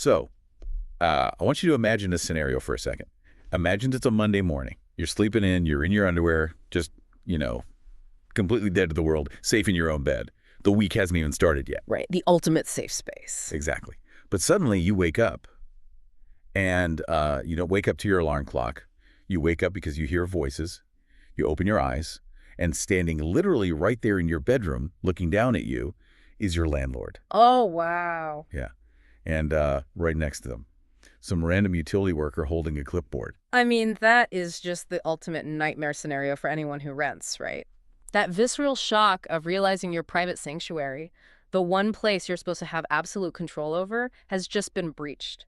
So, I want you to imagine a scenario for a second. Imagine it's a Monday morning. You're sleeping in, you're in your underwear, just, completely dead to the world, safe in your own bed. The week hasn't even started yet. Right, the ultimate safe space. Exactly. But suddenly you wake up, and you don't wake up to your alarm clock. You wake up because you hear voices. You open your eyes, and standing literally right there in your bedroom, looking down at you, is your landlord. Oh, wow. Yeah. And right next to them, some random utility worker holding a clipboard. I mean, that is just the ultimate nightmare scenario for anyone who rents, right? That visceral shock of realizing your private sanctuary, the one place you're supposed to have absolute control over, has just been breached.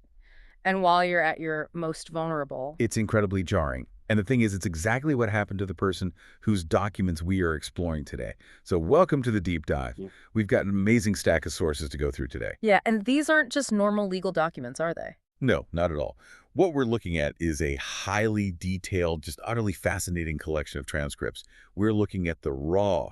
And while you're at your most vulnerable. It's incredibly jarring. And the thing is, it's exactly what happened to the person whose documents we are exploring today. So welcome to the deep dive. Yeah. We've got an amazing stack of sources to go through today. Yeah, and these aren't just normal legal documents, are they? No, not at all. What we're looking at is a highly detailed, just utterly fascinating collection of transcripts. We're looking at the raw,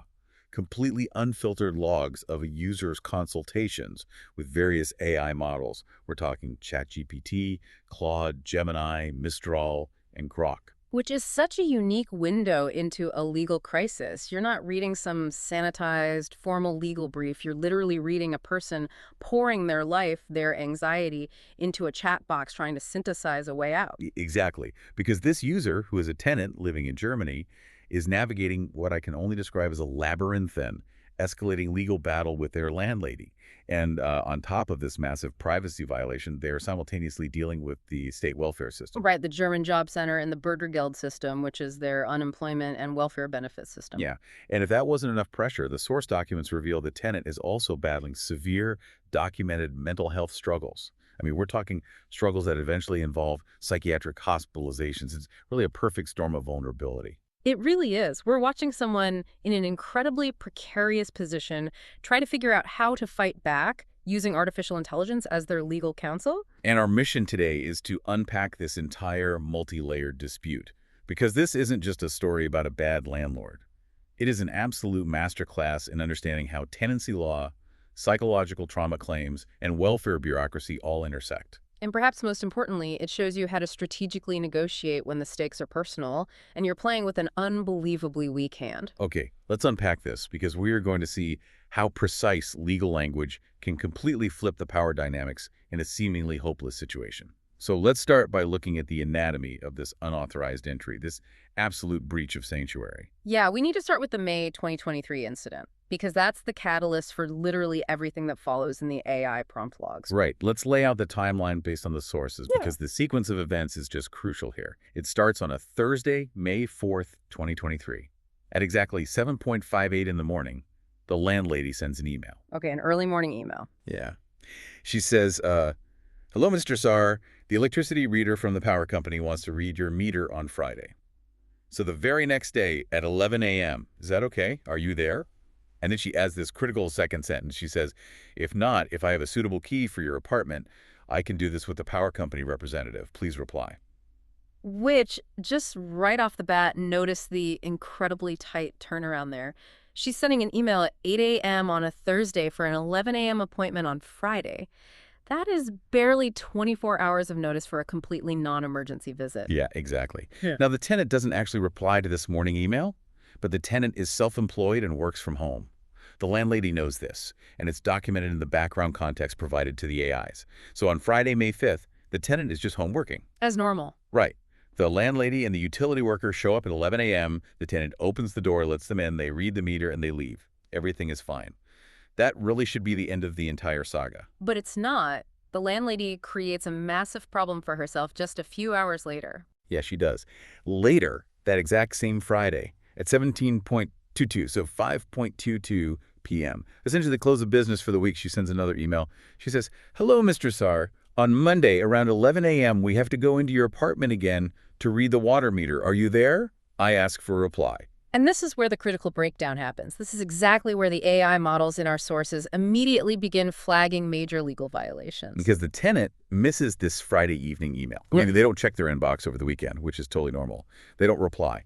completely unfiltered logs of a user's consultations with various AI models. We're talking ChatGPT, Claude, Gemini, Mistral, and Grok. Which is such a unique window into a legal crisis. You're not reading some sanitized, formal legal brief. You're literally reading a person pouring their life, their anxiety, into a chat box trying to synthesize a way out. Exactly. Because this user, who is a tenant living in Germany, is navigating what I can only describe as a labyrinthine, escalating legal battle with their landlady. And on top of this massive privacy violation, they're simultaneously dealing with the state welfare system. Right, the German Job Center and the Bürgergeld system, which is their unemployment and welfare benefit system. Yeah, and if that wasn't enough pressure, the source documents reveal the tenant is also battling severe, documented mental health struggles. I mean, we're talking struggles that eventually involve psychiatric hospitalizations. It's really a perfect storm of vulnerability. It really is. We're watching someone in an incredibly precarious position try to figure out how to fight back using artificial intelligence as their legal counsel. And our mission today is to unpack this entire multi-layered dispute, because this isn't just a story about a bad landlord. It is an absolute masterclass in understanding how tenancy law, psychological trauma claims, and welfare bureaucracy all intersect. And perhaps most importantly, it shows you how to strategically negotiate when the stakes are personal and you're playing with an unbelievably weak hand. Okay, let's unpack this, because we are going to see how precise legal language can completely flip the power dynamics in a seemingly hopeless situation. So let's start by looking at the anatomy of this unauthorized entry, this absolute breach of sanctuary. Yeah, we need to start with the May 2023 incident, because that's the catalyst for literally everything that follows in the AI prompt logs. Right. Let's lay out the timeline based on the sources, Yeah. because the sequence of events is just crucial here. It starts on a Thursday, May 4th, 2023. At exactly 7:58 in the morning, the landlady sends an email. Okay, an early morning email. Yeah. She says, hello, Mr. Saar. The electricity reader from the power company wants to read your meter on Friday. So the very next day at 11 a.m., is that okay? Are you there? And then she adds this critical second sentence. She says, if not, if I have a suitable key for your apartment, I can do this with the power company representative. Please reply. Which, just right off the bat, notice the incredibly tight turnaround there. She's sending an email at 8 a.m. on a Thursday for an 11 a.m. appointment on Friday. That is barely 24 hours of notice for a completely non-emergency visit. Yeah, exactly. Yeah. Now, the tenant doesn't actually reply to this morning email, but the tenant is self-employed and works from home. The landlady knows this, and it's documented in the background context provided to the AIs. So on Friday, May 5th, the tenant is just home working. As normal. Right. The landlady and the utility worker show up at 11 a.m. The tenant opens the door, lets them in, they read the meter, and they leave. Everything is fine. That really should be the end of the entire saga. But it's not. The landlady creates a massive problem for herself just a few hours later. Yeah, she does. Later, that exact same Friday, at 17:22, so 5:22 p.m., essentially the close of business for the week, she sends another email. She says, hello, Mr. Saar. On Monday, around 11 a.m., we have to go into your apartment again to read the water meter. Are you there? I ask for a reply. And this is where the critical breakdown happens. This is exactly where the AI models in our sources immediately begin flagging major legal violations. Because the tenant misses this Friday evening email. Maybe they don't check their inbox over the weekend, which is totally normal. They don't reply.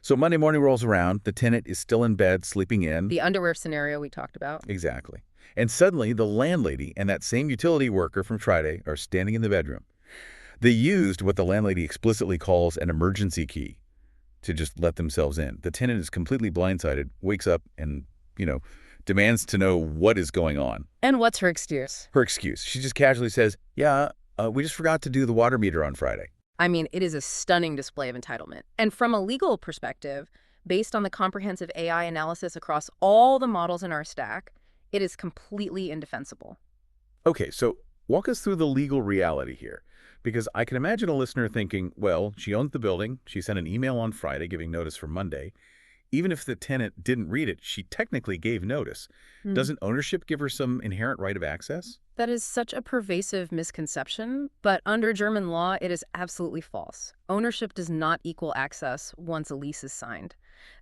So Monday morning rolls around, the tenant is still in bed, sleeping in. The underwear scenario we talked about. Exactly. And suddenly, the landlady and that same utility worker from Friday are standing in the bedroom. They used what the landlady explicitly calls an emergency key to just let themselves in. The tenant is completely blindsided, wakes up and, demands to know what is going on. And what's her excuse? Her excuse. She just casually says, we just forgot to do the water meter on Friday. I mean, it is a stunning display of entitlement. And from a legal perspective, based on the comprehensive AI analysis across all the models in our stack, it is completely indefensible. Okay, so walk us through the legal reality here. Because I can imagine a listener thinking, well, she owns the building, she sent an email on Friday giving notice for Monday. Even if the tenant didn't read it, she technically gave notice. Doesn't ownership give her some inherent right of access? That is such a pervasive misconception, but under German law, it is absolutely false. Ownership does not equal access once a lease is signed.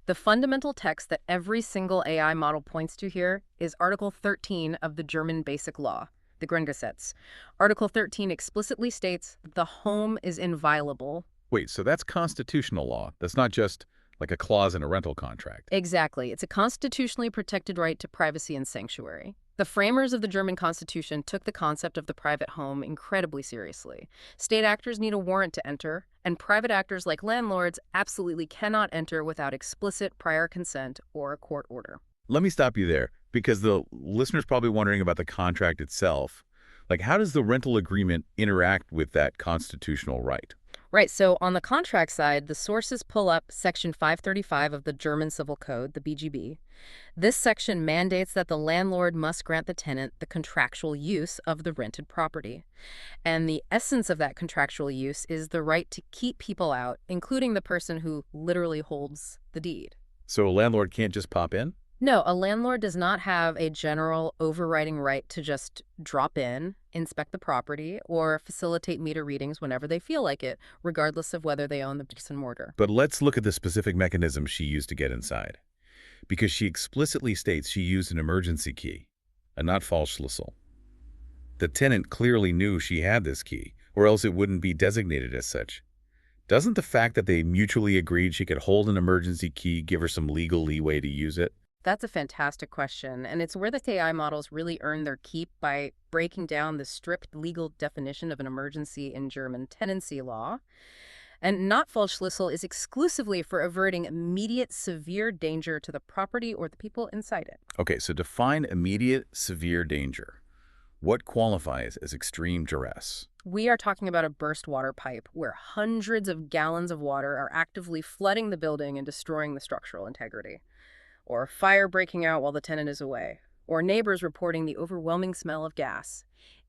The fundamental text that every single AI model points to here is Article 13 of the German Basic Law, the Grundgesetz. Article 13 explicitly states that the home is inviolable. Wait, so that's constitutional law. That's not just like a clause in a rental contract. Exactly. It's a constitutionally protected right to privacy and sanctuary. The framers of the German Constitution took the concept of the private home incredibly seriously. State actors need a warrant to enter, and private actors like landlords absolutely cannot enter without explicit prior consent or a court order. Let me stop you there, because the listener's probably wondering about the contract itself. Like, how does the rental agreement interact with that constitutional right? Right, so on the contract side, the sources pull up Section 535 of the German Civil Code, the BGB. This section mandates that the landlord must grant the tenant the contractual use of the rented property. And the essence of that contractual use is the right to keep people out, including the person who literally holds the deed. So a landlord can't just pop in? No, a landlord does not have a general overriding right to just drop in, inspect the property, or facilitate meter readings whenever they feel like it, regardless of whether they own the bricks and mortar. But let's look at the specific mechanism she used to get inside. Because she explicitly states she used an emergency key, a Notfallschlüssel. The tenant clearly knew she had this key, or else it wouldn't be designated as such. Doesn't the fact that they mutually agreed she could hold an emergency key give her some legal leeway to use it? That's a fantastic question, and it's where the AI models really earn their keep by breaking down the strict legal definition of an emergency in German tenancy law. And Notfallschlüssel is exclusively for averting immediate severe danger to the property or the people inside it. Okay, so define immediate severe danger. What qualifies as extreme duress? We are talking about a burst water pipe where hundreds of gallons of water are actively flooding the building and destroying the structural integrity. Or fire breaking out while the tenant is away, or neighbors reporting the overwhelming smell of gas.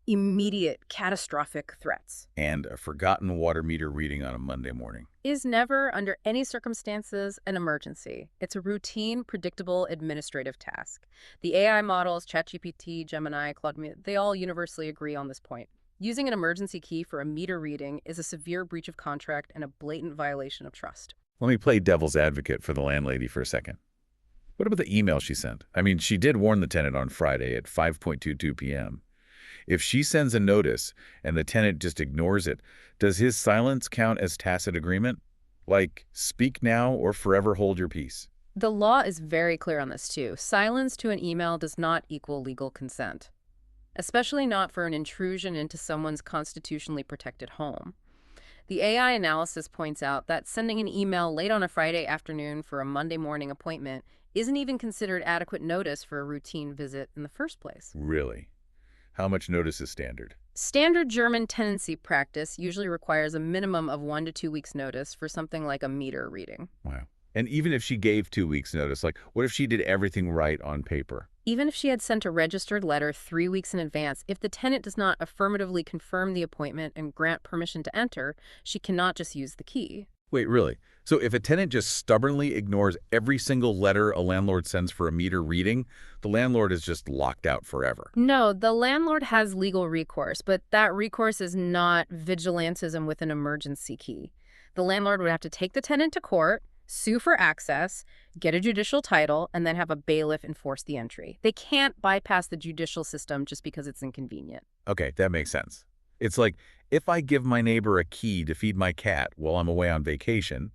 Immediate, catastrophic threats. And a forgotten water meter reading on a Monday morning. Is never, under any circumstances, an emergency. It's a routine, predictable administrative task. The AI models, ChatGPT, Gemini, Claude, they all universally agree on this point. Using an emergency key for a meter reading is a severe breach of contract and a blatant violation of trust. Let me play devil's advocate for the landlady for a second. What about the email she sent? I mean, she did warn the tenant on Friday at 5:22 p.m. If she sends a notice and the tenant just ignores it, does his silence count as tacit agreement? Like, speak now or forever hold your peace? The law is very clear on this, too. Silence to an email does not equal legal consent, especially not for an intrusion into someone's constitutionally protected home. The AI analysis points out that sending an email late on a Friday afternoon for a Monday morning appointment isn't even considered adequate notice for a routine visit in the first place. Really? How much notice is standard? Standard German tenancy practice usually requires a minimum of 1 to 2 weeks notice for something like a meter reading. Wow. And even if she gave 2 weeks notice, like what if she did everything right on paper? Even if she had sent a registered letter 3 weeks in advance, if the tenant does not affirmatively confirm the appointment and grant permission to enter, she cannot just use the key. Wait, really? So if a tenant just stubbornly ignores every single letter a landlord sends for a meter reading, the landlord is just locked out forever? No, the landlord has legal recourse, but that recourse is not vigilantism with an emergency key. The landlord would have to take the tenant to court, sue for access, get a judicial title, and then have a bailiff enforce the entry. They can't bypass the judicial system just because it's inconvenient. Okay, that makes sense. It's like if I give my neighbor a key to feed my cat while I'm away on vacation,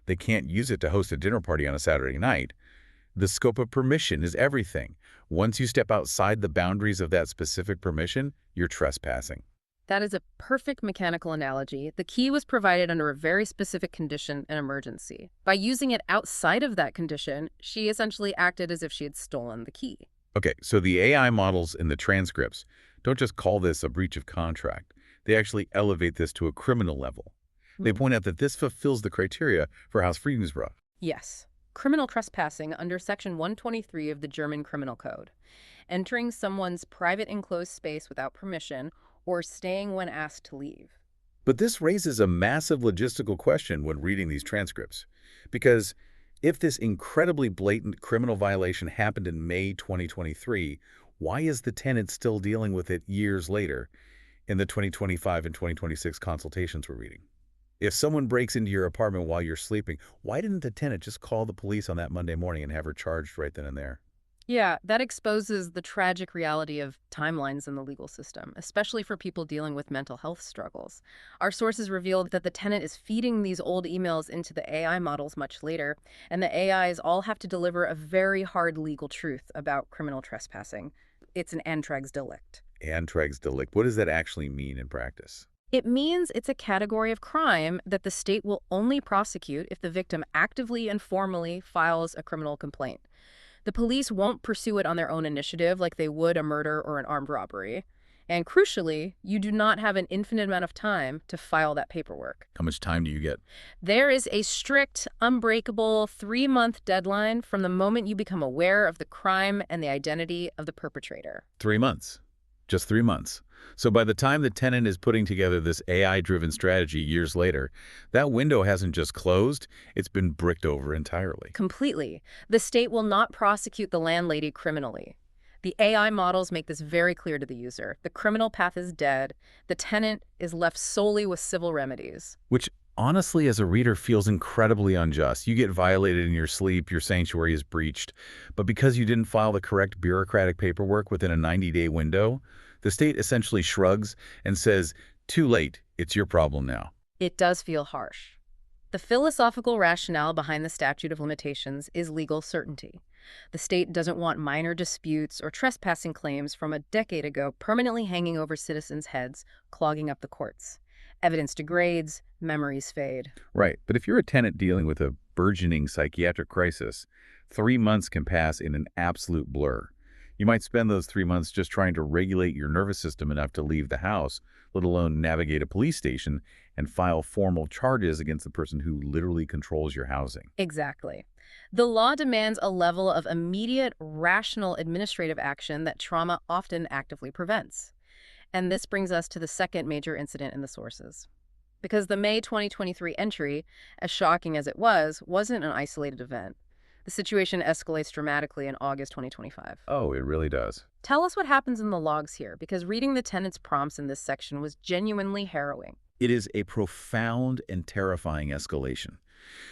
they can't use it to host a dinner party on a Saturday night. The scope of permission is everything. Once you step outside the boundaries of that specific permission, you're trespassing. That is a perfect mechanical analogy. The key was provided under a very specific condition and emergency. By using it outside of that condition, she essentially acted as if she had stolen the key. Okay, so the AI models in the transcripts don't just call this a breach of contract. They actually elevate this to a criminal level. They Hmm. point out that this fulfills the criteria for Hausfriedensbruch. Yes. Criminal trespassing under Section 123 of the German Criminal Code. Entering someone's private enclosed space without permission or staying when asked to leave. But this raises a massive logistical question when reading these transcripts. Because if this incredibly blatant criminal violation happened in May 2023, why is the tenant still dealing with it years later in the 2025 and 2026 consultations we're reading? If someone breaks into your apartment while you're sleeping, why didn't the tenant just call the police on that Monday morning and have her charged right then and there? Yeah, that exposes the tragic reality of timelines in the legal system, especially for people dealing with mental health struggles. Our sources revealed that the tenant is feeding these old emails into the AI models much later, and the AIs all have to deliver a very hard legal truth about criminal trespassing. It's an antrags delict. Antragsdelikt. What does that actually mean in practice? It means it's a category of crime that the state will only prosecute if the victim actively and formally files a criminal complaint. The police won't pursue it on their own initiative like they would a murder or an armed robbery. And crucially, you do not have an infinite amount of time to file that paperwork. How much time do you get? There is a strict, unbreakable 3-month deadline from the moment you become aware of the crime and the identity of the perpetrator. 3 months. Just 3 months. So by the time the tenant is putting together this AI-driven strategy years later, that window hasn't just closed, it's been bricked over entirely. Completely. The state will not prosecute the landlady criminally. The AI models make this very clear to the user. The criminal path is dead. The tenant is left solely with civil remedies. Which, honestly, as a reader, feels incredibly unjust. You get violated in your sleep, your sanctuary is breached. But because you didn't file the correct bureaucratic paperwork within a 90-day window, the state essentially shrugs and says, too late, it's your problem now. It does feel harsh. The philosophical rationale behind the statute of limitations is legal certainty. The state doesn't want minor disputes or trespassing claims from a decade ago permanently hanging over citizens' heads, clogging up the courts. Evidence degrades, memories fade. Right, but if you're a tenant dealing with a burgeoning psychiatric crisis, 3 months can pass in an absolute blur. You might spend those 3 months just trying to regulate your nervous system enough to leave the house, let alone navigate a police station and file formal charges against the person who literally controls your housing. Exactly. The law demands a level of immediate, rational administrative action that trauma often actively prevents. And this brings us to the second major incident in the sources. Because the May 2023 entry, as shocking as it was, wasn't an isolated event. The situation escalates dramatically in August 2025. Oh, it really does. Tell us what happens in the logs here, because reading the tenant's prompts in this section was genuinely harrowing. It is a profound and terrifying escalation.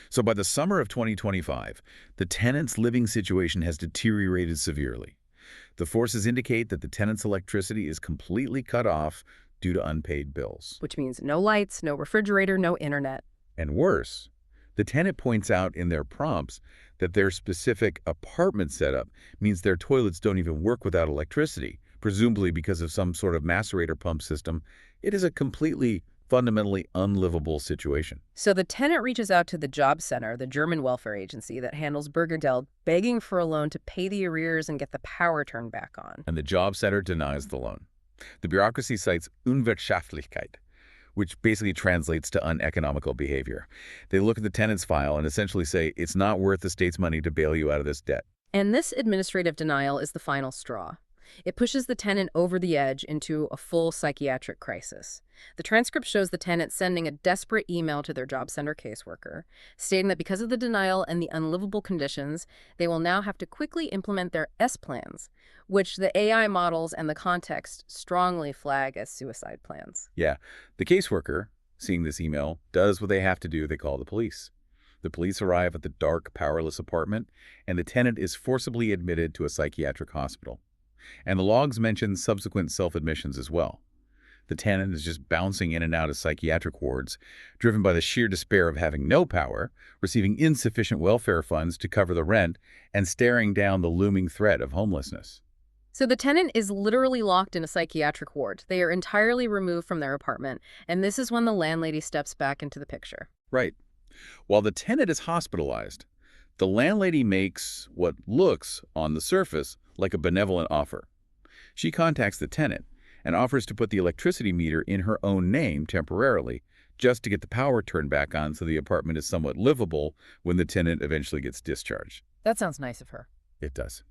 So by the summer of 2025, the tenant's living situation has deteriorated severely. The forces indicate that the tenant's electricity is completely cut off due to unpaid bills. Which means no lights, no refrigerator, no internet. And worse, the tenant points out in their prompts that their specific apartment setup means their toilets don't even work without electricity, presumably because of some sort of macerator pump system. It is a completely, fundamentally unlivable situation. So the tenant reaches out to the job center, the German welfare agency that handles Bürgergeld, begging for a loan to pay the arrears and get the power turned back on. And the job center denies the loan. The bureaucracy cites Unwirtschaftlichkeit, which basically translates to uneconomical behavior. They look at the tenant's file and essentially say it's not worth the state's money to bail you out of this debt. And this administrative denial is the final straw. It pushes the tenant over the edge into a full psychiatric crisis. The transcript shows the tenant sending a desperate email to their job center caseworker, stating that because of the denial and the unlivable conditions, they will now have to quickly implement their S plans, which the AI models and the context strongly flag as suicide plans. Yeah, the caseworker, seeing this email, does what they have to do. They call the police. The police arrive at the dark, powerless apartment, and the tenant is forcibly admitted to a psychiatric hospital. And the logs mention subsequent self-admissions as well. The tenant is just bouncing in and out of psychiatric wards, driven by the sheer despair of having no power, receiving insufficient welfare funds to cover the rent, and staring down the looming threat of homelessness. So the tenant is literally locked in a psychiatric ward. They are entirely removed from their apartment, and this is when the landlady steps back into the picture. Right. While the tenant is hospitalized, the landlady makes what looks, on the surface, like a benevolent offer. She contacts the tenant and offers to put the electricity meter in her own name temporarily, just to get the power turned back on so the apartment is somewhat livable when the tenant eventually gets discharged. That sounds nice of her. It does.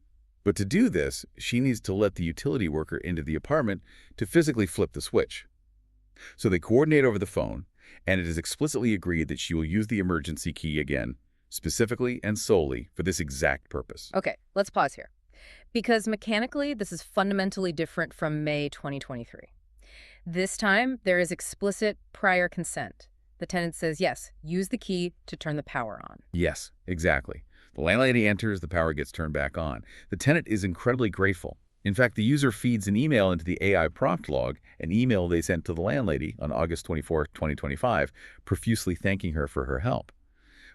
But to do this, she needs to let the utility worker into the apartment to physically flip the switch. So they coordinate over the phone, and it is explicitly agreed that she will use the emergency key again, specifically and solely for this exact purpose. Okay, let's pause here. Because mechanically, this is fundamentally different from May 2023. This time, there is explicit prior consent. The tenant says, yes, use the key to turn the power on. Yes, exactly. The landlady enters, the power gets turned back on. The tenant is incredibly grateful. In fact, the user feeds an email into the AI prompt log, an email they sent to the landlady on August 24, 2025, profusely thanking her for her help.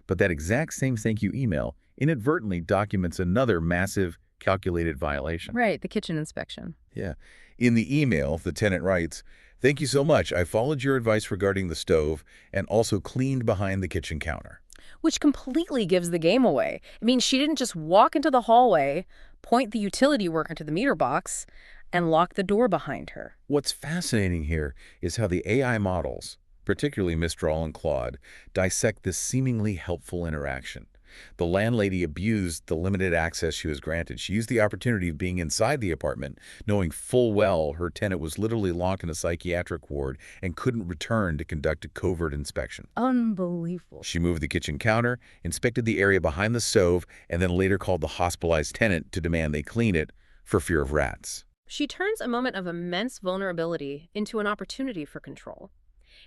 But that exact same thank you email inadvertently documents another massive, calculated violation. Right, the kitchen inspection. Yeah. In the email, the tenant writes, "Thank you so much. I followed your advice regarding the stove and also cleaned behind the kitchen counter." Which completely gives the game away. I mean, she didn't just walk into the hallway, point the utility worker to the meter box, and lock the door behind her. What's fascinating here is how the AI models, particularly Mistral and Claude, dissect this seemingly helpful interaction. The landlady abused the limited access she was granted. She used the opportunity of being inside the apartment, knowing full well her tenant was literally locked in a psychiatric ward and couldn't return to conduct a covert inspection. Unbelievable. She moved the kitchen counter, inspected the area behind the stove, and then later called the hospitalized tenant to demand they clean it for fear of rats. She turns a moment of immense vulnerability into an opportunity for control.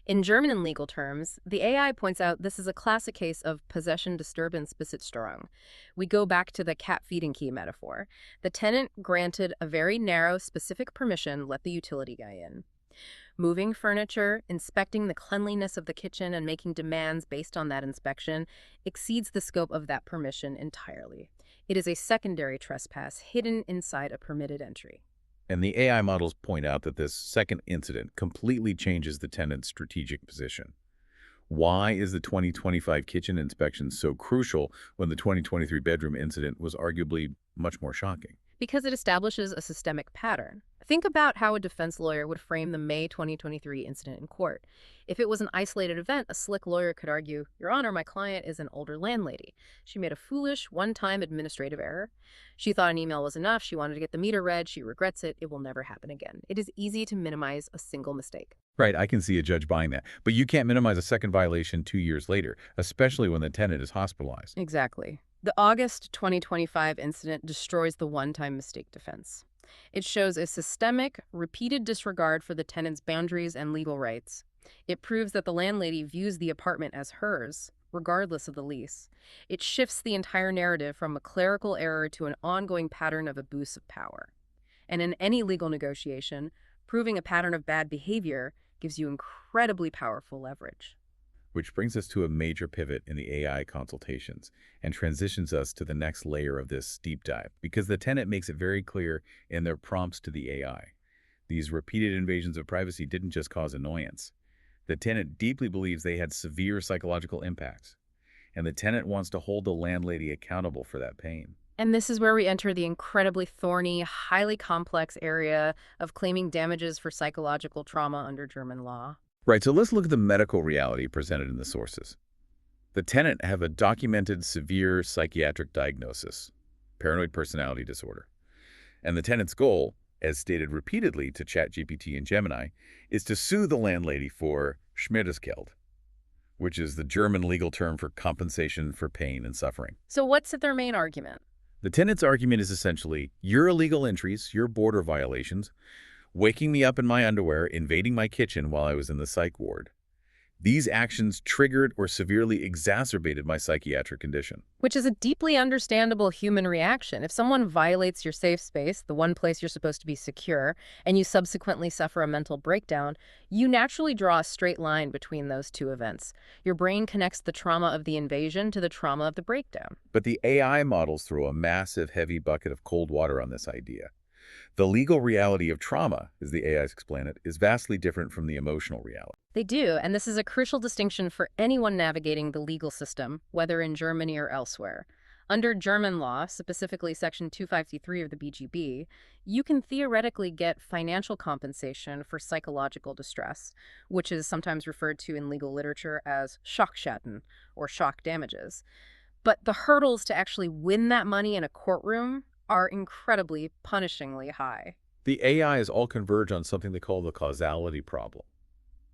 In German legal terms, the AI points out this is a classic case of possession disturbance Besitzstörung. We go back to the cat feeding key metaphor. The tenant granted a very narrow, specific permission, let the utility guy in. Moving furniture, inspecting the cleanliness of the kitchen, and making demands based on that inspection exceeds the scope of that permission entirely. It is a secondary trespass hidden inside a permitted entry. And the AI models point out that this second incident completely changes the tenant's strategic position. Why is the 2025 kitchen inspection so crucial when the 2023 bedroom incident was arguably much more shocking? Because it establishes a systemic pattern. Think about how a defense lawyer would frame the May 2023 incident in court. If it was an isolated event, a slick lawyer could argue, "Your Honor, my client is an older landlady. She made a foolish, one-time administrative error. She thought an email was enough. She wanted to get the meter read. She regrets it. It will never happen again." It is easy to minimize a single mistake. Right, I can see a judge buying that. But you can't minimize a second violation 2 years later, especially when the tenant is hospitalized. Exactly. The August 2025 incident destroys the one-time mistake defense. It shows a systemic, repeated disregard for the tenant's boundaries and legal rights. It proves that the landlady views the apartment as hers, regardless of the lease. It shifts the entire narrative from a clerical error to an ongoing pattern of abuse of power. And in any legal negotiation, proving a pattern of bad behavior gives you incredibly powerful leverage. Which brings us to a major pivot in the AI consultations and transitions us to the next layer of this deep dive, because the tenant makes it very clear in their prompts to the AI. These repeated invasions of privacy didn't just cause annoyance. The tenant deeply believes they had severe psychological impacts, and the tenant wants to hold the landlady accountable for that pain. And this is where we enter the incredibly thorny, highly complex area of claiming damages for psychological trauma under German law. Right, so let's look at the medical reality presented in the sources. The tenant have a documented severe psychiatric diagnosis, paranoid personality disorder. And the tenant's goal, as stated repeatedly to ChatGPT and Gemini, is to sue the landlady for Schmerzgeld, which is the German legal term for compensation for pain and suffering. So what's their main argument? The tenant's argument is essentially, your illegal entries, your border violations, waking me up in my underwear, invading my kitchen while I was in the psych ward, These actions triggered or severely exacerbated my psychiatric condition. Which is a deeply understandable human reaction. If someone violates your safe space, the one place you're supposed to be secure, and you subsequently suffer a mental breakdown, you naturally draw a straight line between those two events. Your brain connects the trauma of the invasion to the trauma of the breakdown. But the AI models throw a massive, heavy bucket of cold water on this idea. The legal reality of trauma, as the AIs explain it, is vastly different from the emotional reality. They do, and this is a crucial distinction for anyone navigating the legal system, whether in Germany or elsewhere. Under German law, specifically Section 253 of the BGB, you can theoretically get financial compensation for psychological distress, which is sometimes referred to in legal literature as Schockschaden, or shock damages. But the hurdles to actually win that money in a courtroom are incredibly, punishingly high. The AIs all converge on something they call the causality problem.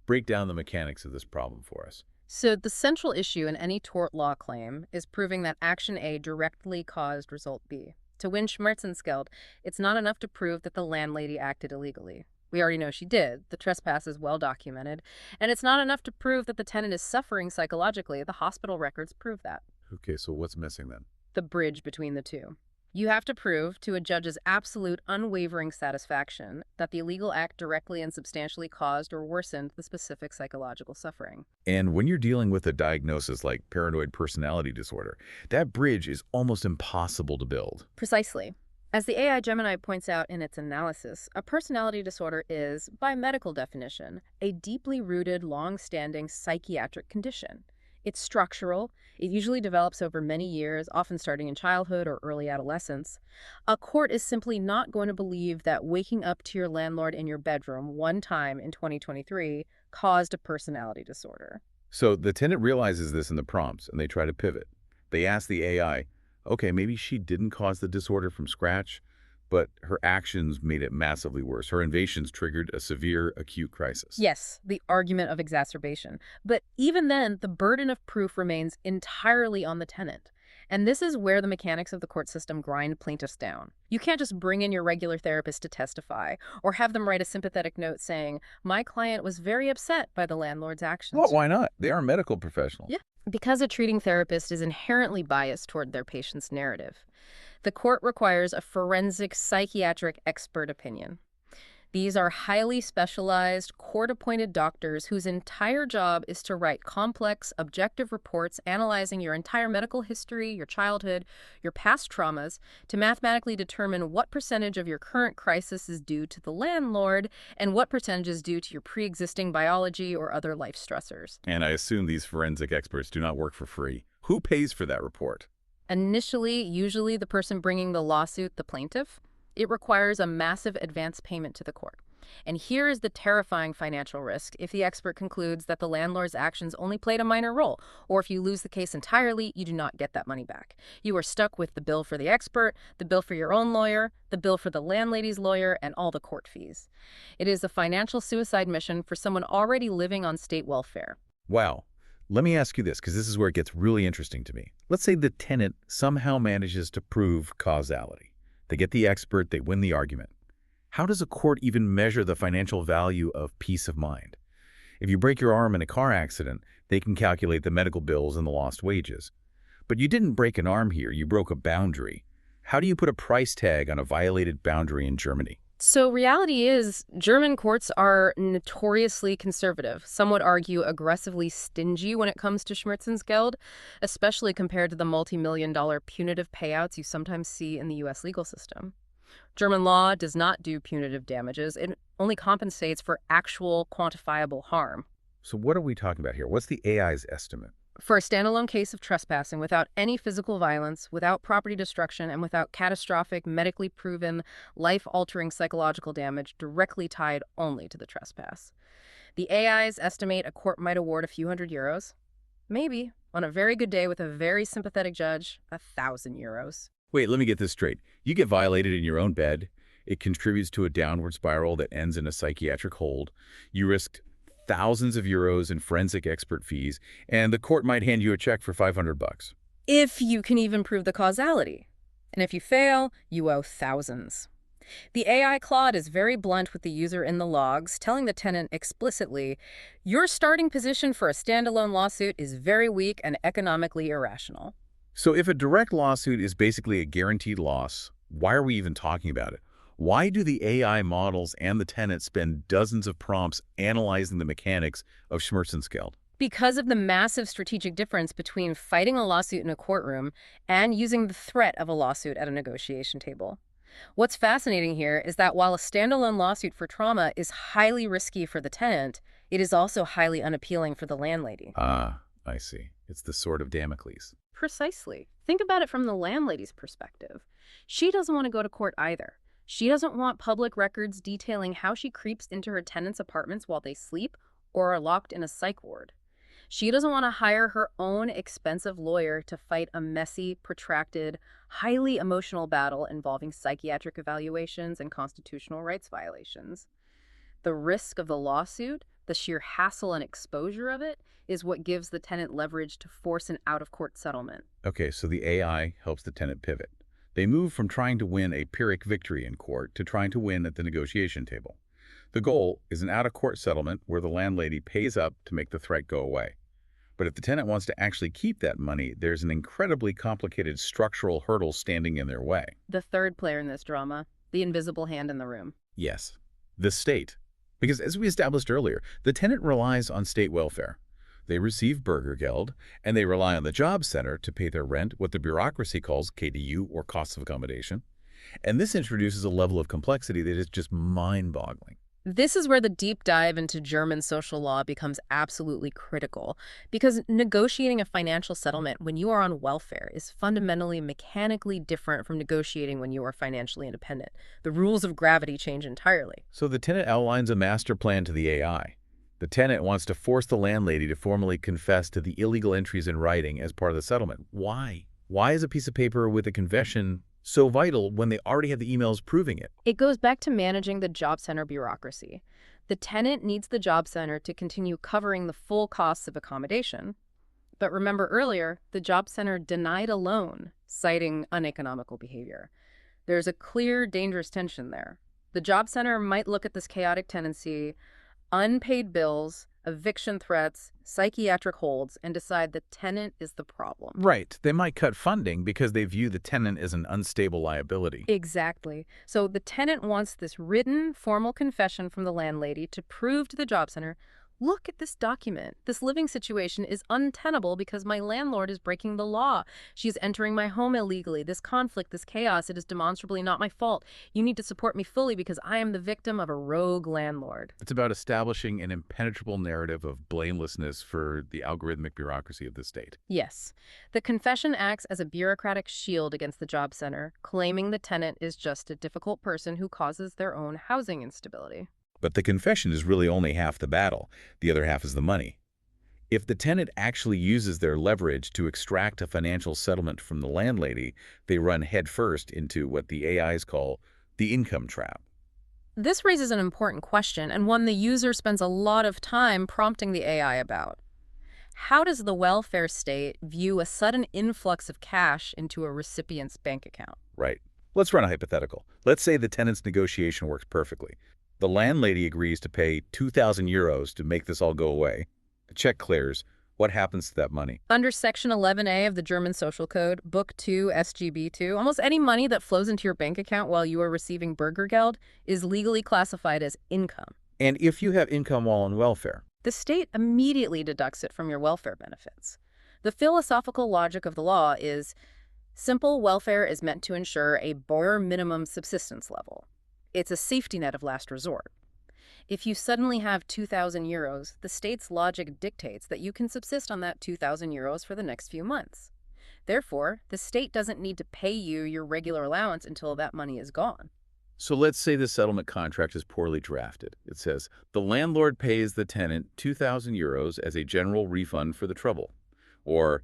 Break down the mechanics of this problem for us. So the central issue in any tort law claim is proving that action A directly caused result B. To win Schmerzensgeld, it's not enough to prove that the landlady acted illegally. We already know she did. The trespass is well documented. And it's not enough to prove that the tenant is suffering psychologically. The hospital records prove that. Okay, so what's missing then? The bridge between the two. You have to prove to a judge's absolute unwavering satisfaction that the illegal act directly and substantially caused or worsened the specific psychological suffering. And when you're dealing with a diagnosis like paranoid personality disorder, that bridge is almost impossible to build. Precisely. As the AI Gemini points out in its analysis, a personality disorder is, by medical definition, a deeply rooted, long-standing psychiatric condition. It's structural. It usually develops over many years, often starting in childhood or early adolescence. A court is simply not going to believe that waking up to your landlord in your bedroom one time in 2023 caused a personality disorder. So the tenant realizes this in the prompts, and they try to pivot. They ask the AI, okay, maybe she didn't cause the disorder from scratch, but her actions made it massively worse. Her invasions triggered a severe acute crisis. Yes, the argument of exacerbation. But even then, the burden of proof remains entirely on the tenant. And this is where the mechanics of the court system grind plaintiffs down. You can't just bring in your regular therapist to testify, or have them write a sympathetic note saying, "My client was very upset by the landlord's actions." Well, why not? They are medical professionals. Yeah, because a treating therapist is inherently biased toward their patient's narrative. The court requires a forensic psychiatric expert opinion. These are highly specialized, court-appointed doctors whose entire job is to write complex, objective reports analyzing your entire medical history, your childhood, your past traumas, to mathematically determine what percentage of your current crisis is due to the landlord and what percentage is due to your pre-existing biology or other life stressors. And I assume these forensic experts do not work for free. Who pays for that report? Initially, usually the person bringing the lawsuit, the plaintiff, it requires a massive advance payment to the court. And here is the terrifying financial risk if the expert concludes that the landlord's actions only played a minor role, or if you lose the case entirely, you do not get that money back. You are stuck with the bill for the expert, the bill for your own lawyer, the bill for the landlady's lawyer, and all the court fees. It is a financial suicide mission for someone already living on state welfare. Wow. Let me ask you this, because this is where it gets really interesting to me. Let's say the tenant somehow manages to prove causality. They get the expert, they win the argument. How does a court even measure the financial value of peace of mind? If you break your arm in a car accident, they can calculate the medical bills and the lost wages. But you didn't break an arm here, you broke a boundary. How do you put a price tag on a violated boundary in Germany? So reality is, German courts are notoriously conservative. Some would argue aggressively stingy when it comes to Schmerzensgeld, especially compared to the multi-million-dollar punitive payouts you sometimes see in the U.S. legal system. German law does not do punitive damages. It only compensates for actual quantifiable harm. So what are we talking about here? What's the AI's estimate? For a standalone case of trespassing without any physical violence, without property destruction, and without catastrophic, medically proven, life-altering psychological damage directly tied only to the trespass, the AIs estimate a court might award a few €100. Maybe, on a very good day with a very sympathetic judge, €1,000. Wait, let me get this straight. You get violated in your own bed. It contributes to a downward spiral that ends in a psychiatric hold. You risked thousands of euros in forensic expert fees, and the court might hand you a check for $500. If you can even prove the causality. And if you fail, you owe thousands. The AI Claude is very blunt with the user in the logs, telling the tenant explicitly, your starting position for a standalone lawsuit is very weak and economically irrational. So if a direct lawsuit is basically a guaranteed loss, why are we even talking about it? Why do the AI models and the tenant spend dozens of prompts analyzing the mechanics of Schmerzensgeld? Because of the massive strategic difference between fighting a lawsuit in a courtroom and using the threat of a lawsuit at a negotiation table. What's fascinating here is that while a standalone lawsuit for trauma is highly risky for the tenant, it is also highly unappealing for the landlady. Ah, I see. It's the sword of Damocles. Precisely. Think about it from the landlady's perspective. She doesn't want to go to court either. She doesn't want public records detailing how she creeps into her tenants' apartments while they sleep or are locked in a psych ward. She doesn't want to hire her own expensive lawyer to fight a messy, protracted, highly emotional battle involving psychiatric evaluations and constitutional rights violations. The risk of the lawsuit, the sheer hassle and exposure of it, is what gives the tenant leverage to force an out-of-court settlement. Okay, so the AI helps the tenant pivot. They move from trying to win a Pyrrhic victory in court to trying to win at the negotiation table. The goal is an out-of-court settlement where the landlady pays up to make the threat go away. But if the tenant wants to actually keep that money, there's an incredibly complicated structural hurdle standing in their way. The third player in this drama, the invisible hand in the room. Yes, the state. Because as we established earlier, the tenant relies on state welfare. They receive Bürgergeld, and they rely on the job center to pay their rent, what the bureaucracy calls KDU, or costs of accommodation. And this introduces a level of complexity that is just mind-boggling. This is where the deep dive into German social law becomes absolutely critical, because negotiating a financial settlement when you are on welfare is fundamentally mechanically different from negotiating when you are financially independent. The rules of gravity change entirely. So the tenant outlines a master plan to the AI. The tenant wants to force the landlady to formally confess to the illegal entries in writing as part of the settlement. Why? Why is a piece of paper with a confession so vital when they already have the emails proving it? It goes back to managing the job center bureaucracy. The tenant needs the job center to continue covering the full costs of accommodation. But remember earlier, the job center denied a loan, citing uneconomical behavior. There's a clear, dangerous tension there. The job center might look at this chaotic tenancy, unpaid bills, eviction threats, psychiatric holds, and decide the tenant is the problem. Right. They might cut funding because they view the tenant as an unstable liability. Exactly. So the tenant wants this written, formal confession from the landlady to prove to the job center, look at this document. This living situation is untenable because my landlord is breaking the law. She is entering my home illegally. This conflict, this chaos, it is demonstrably not my fault. You need to support me fully because I am the victim of a rogue landlord. It's about establishing an impenetrable narrative of blamelessness for the algorithmic bureaucracy of the state. Yes. The confession acts as a bureaucratic shield against the job center, claiming the tenant is just a difficult person who causes their own housing instability. But the confession is really only half the battle. The other half is the money. If the tenant actually uses their leverage to extract a financial settlement from the landlady, they run headfirst into what the AIs call the income trap. This raises an important question, and one the user spends a lot of time prompting the AI about. How does the welfare state view a sudden influx of cash into a recipient's bank account? Right. Let's run a hypothetical. Let's say the tenant's negotiation works perfectly. The landlady agrees to pay 2,000 euros to make this all go away. The check clears. What happens to that money? Under Section 11A of the German Social Code, Book 2, SGB 2, almost any money that flows into your bank account while you are receiving Bürgergeld is legally classified as income. And if you have income while on welfare? The state immediately deducts it from your welfare benefits. The philosophical logic of the law is simple welfare is meant to ensure a bare minimum subsistence level. It's a safety net of last resort. If you suddenly have 2,000 euros, the state's logic dictates that you can subsist on that 2,000 euros for the next few months. Therefore, the state doesn't need to pay you your regular allowance until that money is gone. So let's say the settlement contract is poorly drafted. It says, the landlord pays the tenant 2,000 euros as a general refund for the trouble, or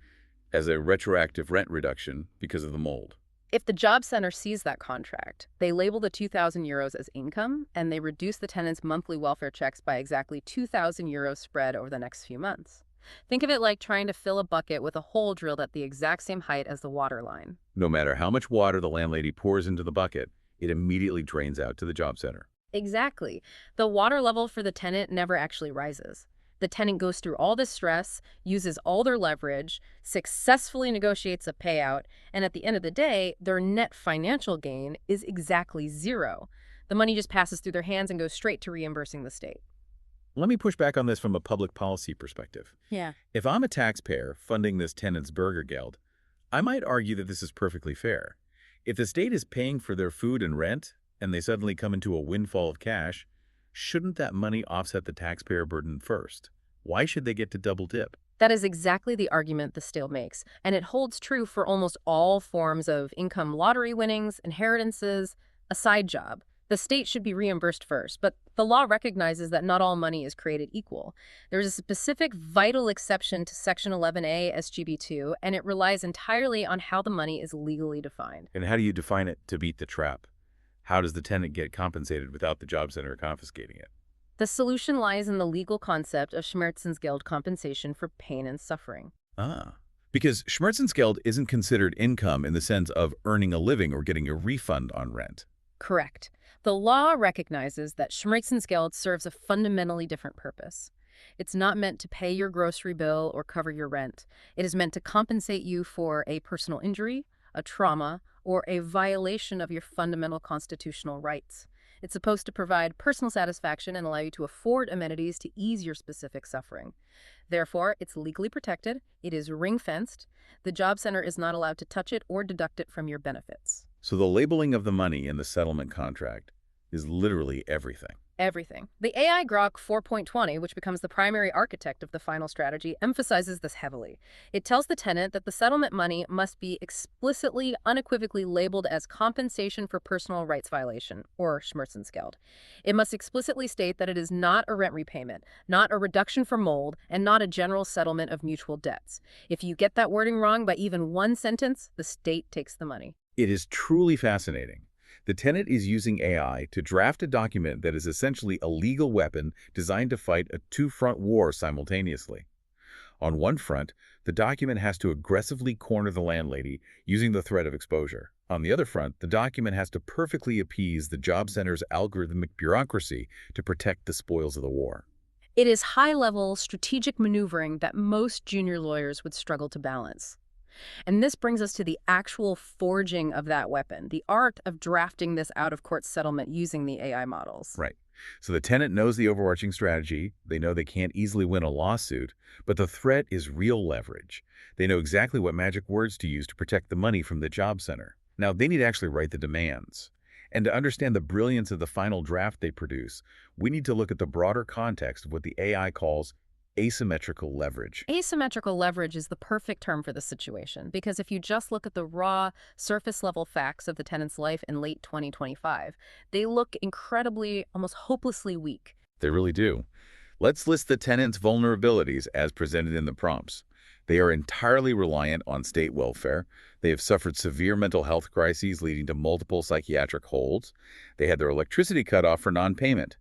as a retroactive rent reduction because of the mold. If the job center sees that contract, they label the 2,000 euros as income, and they reduce the tenant's monthly welfare checks by exactly 2,000 euros spread over the next few months. Think of it like trying to fill a bucket with a hole drilled at the exact same height as the water line. No matter how much water the landlady pours into the bucket, it immediately drains out to the job center. Exactly. The water level for the tenant never actually rises. The tenant goes through all this stress, uses all their leverage, successfully negotiates a payout, and at the end of the day, their net financial gain is exactly zero. The money just passes through their hands and goes straight to reimbursing the state. Let me push back on this from a public policy perspective. Yeah. If I'm a taxpayer funding this tenant's burger geld, I might argue that this is perfectly fair. If the state is paying for their food and rent, and they suddenly come into a windfall of cash, shouldn't that money offset the taxpayer burden first? Why should they get to double dip? That is exactly the argument the state makes, and it holds true for almost all forms of income lottery winnings, inheritances, a side job. The state should be reimbursed first, but the law recognizes that not all money is created equal. There's a specific vital exception to Section 11A SGB2, and it relies entirely on how the money is legally defined. And how do you define it to beat the trap? How does the tenant get compensated without the job center confiscating it? The solution lies in the legal concept of Schmerzensgeld compensation for pain and suffering. Because Schmerzensgeld isn't considered income in the sense of earning a living or getting a refund on rent. Correct. The law recognizes that Schmerzensgeld serves a fundamentally different purpose. It's not meant to pay your grocery bill or cover your rent. It is meant to compensate you for a personal injury, a trauma, or a violation of your fundamental constitutional rights. It's supposed to provide personal satisfaction and allow you to afford amenities to ease your specific suffering. Therefore, it's legally protected, it is ring-fenced, the job center is not allowed to touch it or deduct it from your benefits. So the labeling of the money in the settlement contract is literally everything. Everything. The AI Grok 4.20, which becomes the primary architect of the final strategy, emphasizes this heavily. It tells the tenant that the settlement money must be explicitly, unequivocally labeled as compensation for personal rights violation, or Schmerzensgeld. It must explicitly state that it is not a rent repayment, not a reduction for mold, and not a general settlement of mutual debts. If you get that wording wrong by even one sentence, the state takes the money. It is truly fascinating. The tenant is using AI to draft a document that is essentially a legal weapon designed to fight a two-front war simultaneously. On one front, the document has to aggressively corner the landlady using the threat of exposure. On the other front, the document has to perfectly appease the job center's algorithmic bureaucracy to protect the spoils of the war. It is high-level strategic maneuvering that most junior lawyers would struggle to balance. And this brings us to the actual forging of that weapon, the art of drafting this out-of-court settlement using the AI models. Right. So the tenant knows the overarching strategy. They know they can't easily win a lawsuit, but the threat is real leverage. They know exactly what magic words to use to protect the money from the job center. Now, they need to actually write the demands. And to understand the brilliance of the final draft they produce, we need to look at the broader context of what the AI calls asymmetrical leverage. Asymmetrical leverage is the perfect term for the situation, because if you just look at the raw, surface-level facts of the tenant's life in late 2025, they look incredibly, almost hopelessly weak. They really do. Let's list the tenant's vulnerabilities as presented in the prompts. They are entirely reliant on state welfare. They have suffered severe mental health crises leading to multiple psychiatric holds. They had their electricity cut off for non-payment.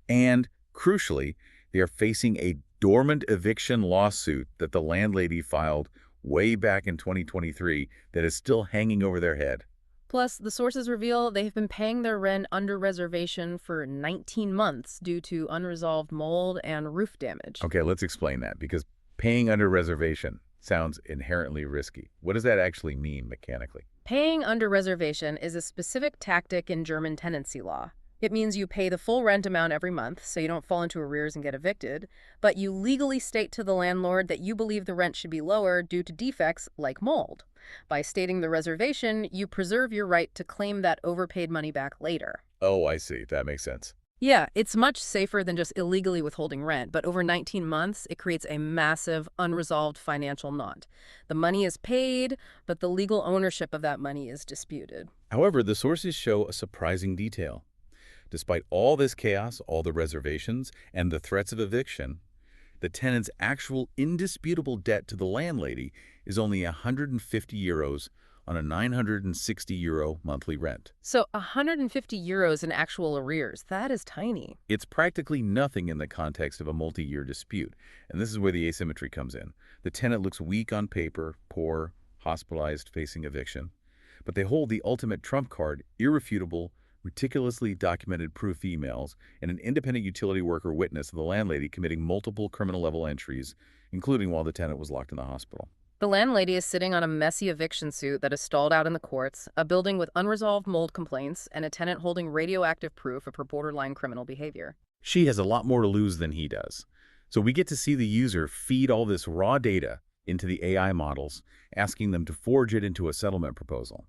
And, crucially, they are facing a dormant eviction lawsuit that the landlady filed way back in 2023 that is still hanging over their head. Plus, the sources reveal they've been paying their rent under reservation for 19 months due to unresolved mold and roof damage. Okay, let's explain that, because paying under reservation sounds inherently risky. What does that actually mean mechanically? Paying under reservation is a specific tactic in German tenancy law. It means you pay the full rent amount every month, so you don't fall into arrears and get evicted, but you legally state to the landlord that you believe the rent should be lower due to defects like mold. By stating the reservation, you preserve your right to claim that overpaid money back later. Oh, I see. That makes sense. Yeah, it's much safer than just illegally withholding rent, but over 19 months, it creates a massive, unresolved financial knot. The money is paid, but the legal ownership of that money is disputed. However, the sources show a surprising detail. Despite all this chaos, all the reservations, and the threats of eviction, the tenant's actual indisputable debt to the landlady is only €150 on a €960 monthly rent. So €150 in actual arrears, that is tiny. It's practically nothing in the context of a multi-year dispute, and this is where the asymmetry comes in. The tenant looks weak on paper, poor, hospitalized, facing eviction. but they hold the ultimate trump card: irrefutable, meticulously documented proof emails and an independent utility worker witness of the landlady committing multiple criminal-level entries, including while the tenant was locked in the hospital. The landlady is sitting on a messy eviction suit that is stalled out in the courts, a building with unresolved mold complaints, and a tenant holding radioactive proof of her borderline criminal behavior. She has a lot more to lose than he does. So we get to see the user feed all this raw data into the AI models, asking them to forge it into a settlement proposal.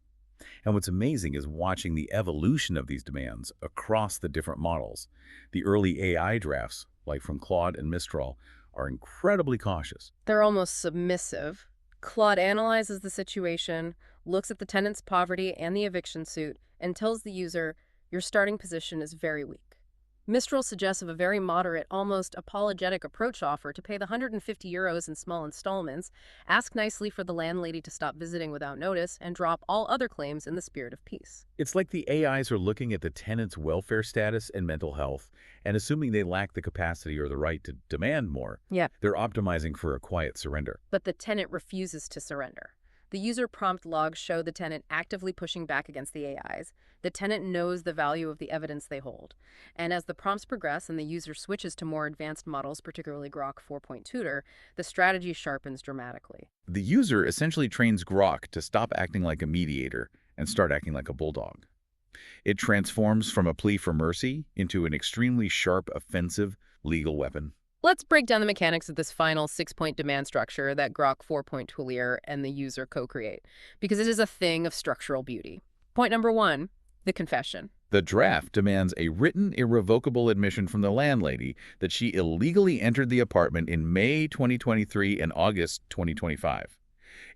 And what's amazing is watching the evolution of these demands across the different models. The early AI drafts, like from Claude and Mistral, are incredibly cautious. They're almost submissive. Claude analyzes the situation, looks at the tenant's poverty and the eviction suit, and tells the user, your starting position is very weak. Mistral suggests a very moderate, almost apologetic approach offer to pay the €150 in small installments, ask nicely for the landlady to stop visiting without notice, and drop all other claims in the spirit of peace. It's like the AIs are looking at the tenant's welfare status and mental health, and assuming they lack the capacity or the right to demand more, Yeah, they're optimizing for a quiet surrender. but the tenant refuses to surrender. The user prompt logs show the tenant actively pushing back against the AIs. The tenant knows the value of the evidence they hold. And as the prompts progress and the user switches to more advanced models, particularly Grok 4.0 Tutor, the strategy sharpens dramatically. The user essentially trains Grok to stop acting like a mediator and start acting like a bulldog. It transforms from a plea for mercy into an extremely sharp, offensive legal weapon. Let's break down the mechanics of this final six-point demand structure that Grok 4.0 Twillier and the user co-create, because it is a thing of structural beauty. Point number one, the confession. The draft demands a written, irrevocable admission from the landlady that she illegally entered the apartment in May 2023 and August 2025.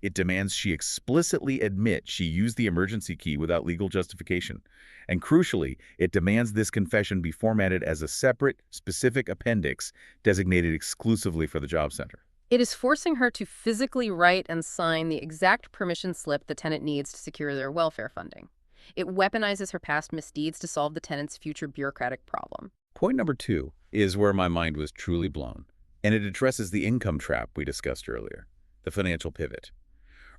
It demands she explicitly admit she used the emergency key without legal justification. And crucially, it demands this confession be formatted as a separate, specific appendix designated exclusively for the job center. It is forcing her to physically write and sign the exact permission slip the tenant needs to secure their welfare funding. It weaponizes her past misdeeds to solve the tenant's future bureaucratic problem. Point number two is where my mind was truly blown, and it addresses the income trap we discussed earlier, the financial pivot.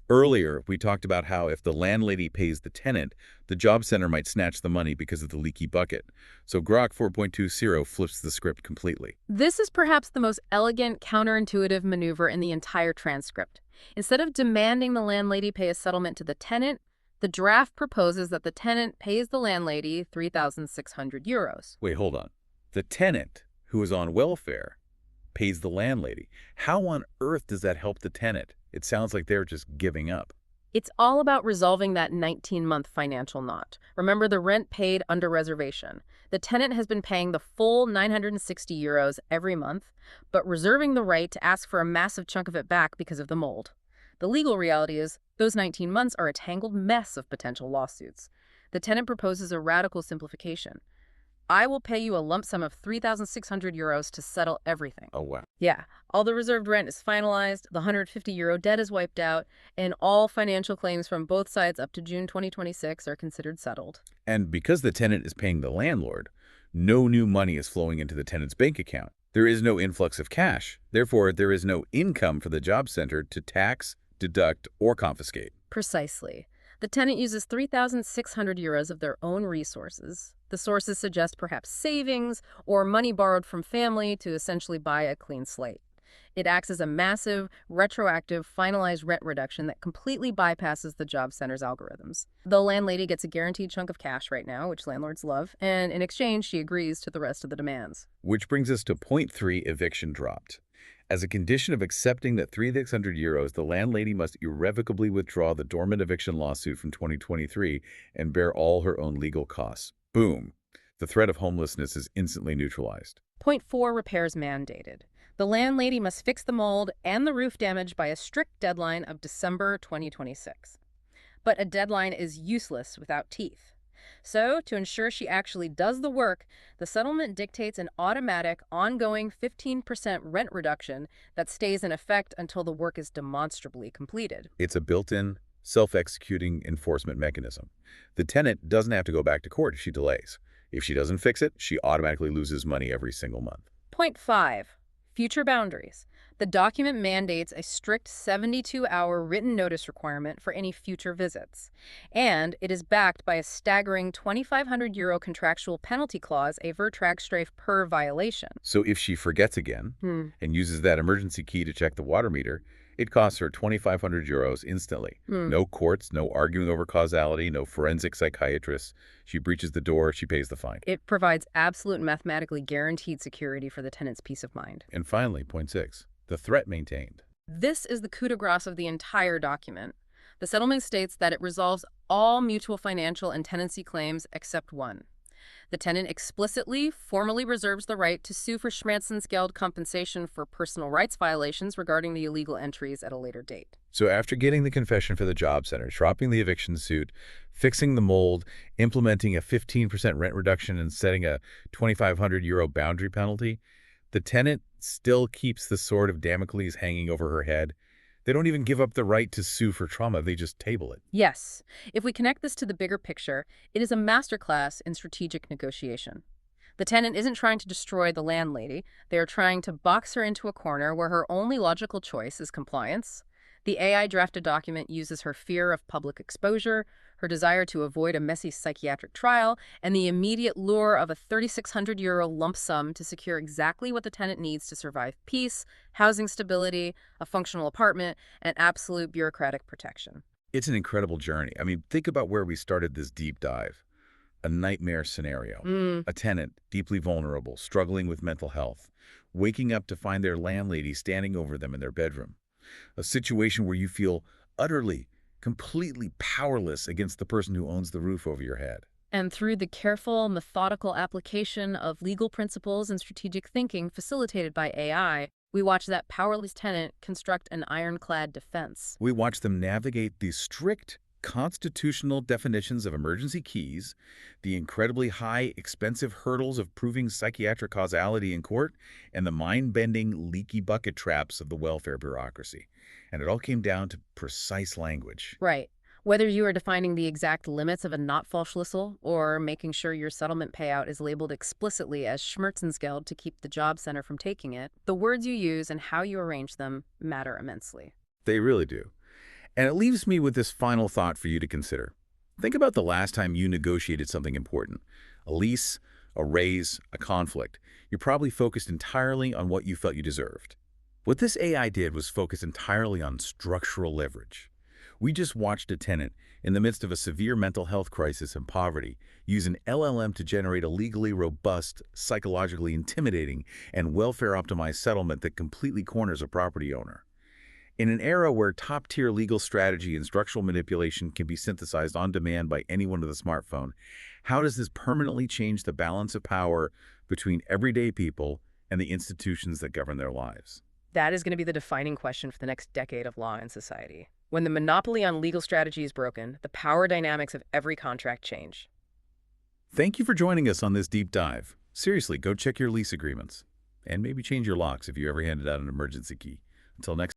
Earlier, we talked about how if the landlady pays the tenant, the job center might snatch the money because of the leaky bucket. So Grok 4.20 flips the script completely. This is perhaps the most elegant, counterintuitive maneuver in the entire transcript. Instead of demanding the landlady pay a settlement to the tenant, the draft proposes that the tenant pays the landlady €3,600. Wait, hold on. The tenant, who is on welfare, pays the landlady. How on earth does that help the tenant? It sounds like they're just giving up. It's all about resolving that 19-month financial knot. Remember the rent paid under reservation. The tenant has been paying the full €960 every month, but reserving the right to ask for a massive chunk of it back because of the mold. The legal reality is those 19 months are a tangled mess of potential lawsuits. The tenant proposes a radical simplification. I will pay you a lump sum of €3,600 to settle everything. Oh, wow. Yeah, all the reserved rent is finalized, the €150 debt is wiped out, and all financial claims from both sides up to June 2026 are considered settled. And because the tenant is paying the landlord, no new money is flowing into the tenant's bank account. There is no influx of cash. Therefore, there is no income for the job center to tax, deduct, or confiscate. Precisely. The tenant uses €3,600 of their own resources. The sources suggest perhaps savings or money borrowed from family to essentially buy a clean slate. It acts as a massive, retroactive, finalized rent reduction that completely bypasses the job center's algorithms. The landlady gets a guaranteed chunk of cash right now, which landlords love, and in exchange, she agrees to the rest of the demands. Which brings us to point three, eviction dropped. As a condition of accepting that €3,600, the landlady must irrevocably withdraw the dormant eviction lawsuit from 2023 and bear all her own legal costs. Boom. The threat of homelessness is instantly neutralized. Point 4, repairs mandated. The landlady must fix the mold and the roof damage by a strict deadline of December 2026. But a deadline is useless without teeth. So, to ensure she actually does the work, the settlement dictates an automatic, ongoing 15% rent reduction that stays in effect until the work is demonstrably completed. It's a built-in, self-executing enforcement mechanism. The tenant doesn't have to go back to court if she delays. If she doesn't fix it, she automatically loses money every single month. Point 5, future boundaries. The document mandates a strict 72-hour written notice requirement for any future visits. And it is backed by a staggering €2,500 contractual penalty clause, a Vertragstrafe per violation. So if she forgets again Hmm. and uses that emergency key to check the water meter, it costs her €2,500 instantly. Hmm. No courts, no arguing over causality, no forensic psychiatrists. She breaches the door, she pays the fine. It provides absolute mathematically guaranteed security for the tenant's peace of mind. And finally, point 6, the threat maintained. This is the coup de grace of the entire document. The settlement states that it resolves all mutual financial and tenancy claims except one. The tenant explicitly, formally reserves the right to sue for Schmerzensgeld compensation for personal rights violations regarding the illegal entries at a later date. So after getting the confession for the job center, dropping the eviction suit, fixing the mold, implementing a 15% rent reduction, and setting a €2,500 boundary penalty, the tenant still keeps the sword of Damocles hanging over her head. They don't even give up the right to sue for trauma, they just table it. Yes, if we connect this to the bigger picture, it is a masterclass in strategic negotiation. The tenant isn't trying to destroy the landlady. They are trying to box her into a corner where her only logical choice is compliance. The AI-drafted document uses her fear of public exposure, her desire to avoid a messy psychiatric trial, and the immediate lure of a €3,600 lump sum to secure exactly what the tenant needs to survive: peace, housing stability, a functional apartment, and absolute bureaucratic protection. It's an incredible journey. I mean, think about where we started this deep dive. A nightmare scenario. Mm. A tenant, deeply vulnerable, struggling with mental health, waking up to find their landlady standing over them in their bedroom. A situation where you feel utterly, completely powerless against the person who owns the roof over your head. And through the careful, methodical application of legal principles and strategic thinking facilitated by AI, we watch that powerless tenant construct an ironclad defense. We watch them navigate the strict constitutional definitions of emergency keys, the incredibly high, expensive hurdles of proving psychiatric causality in court, and the mind-bending, leaky bucket traps of the welfare bureaucracy. And it all came down to precise language. Right. Whether you are defining the exact limits of a Notfallschlüssel or making sure your settlement payout is labeled explicitly as Schmerzensgeld to keep the job center from taking it, the words you use and how you arrange them matter immensely. They really do. And it leaves me with this final thought for you to consider. Think about the last time you negotiated something important. A lease, a raise, a conflict. You're probably focused entirely on what you felt you deserved. What this AI did was focus entirely on structural leverage. We just watched a tenant, in the midst of a severe mental health crisis and poverty, use an LLM to generate a legally robust, psychologically intimidating, and welfare-optimized settlement that completely corners a property owner. In an era where top-tier legal strategy and structural manipulation can be synthesized on demand by anyone with a smartphone, how does this permanently change the balance of power between everyday people and the institutions that govern their lives? That is going to be the defining question for the next decade of law and society. When the monopoly on legal strategy is broken, the power dynamics of every contract change. Thank you for joining us on this deep dive. Seriously, go check your lease agreements. And maybe change your locks if you ever handed out an emergency key. Until next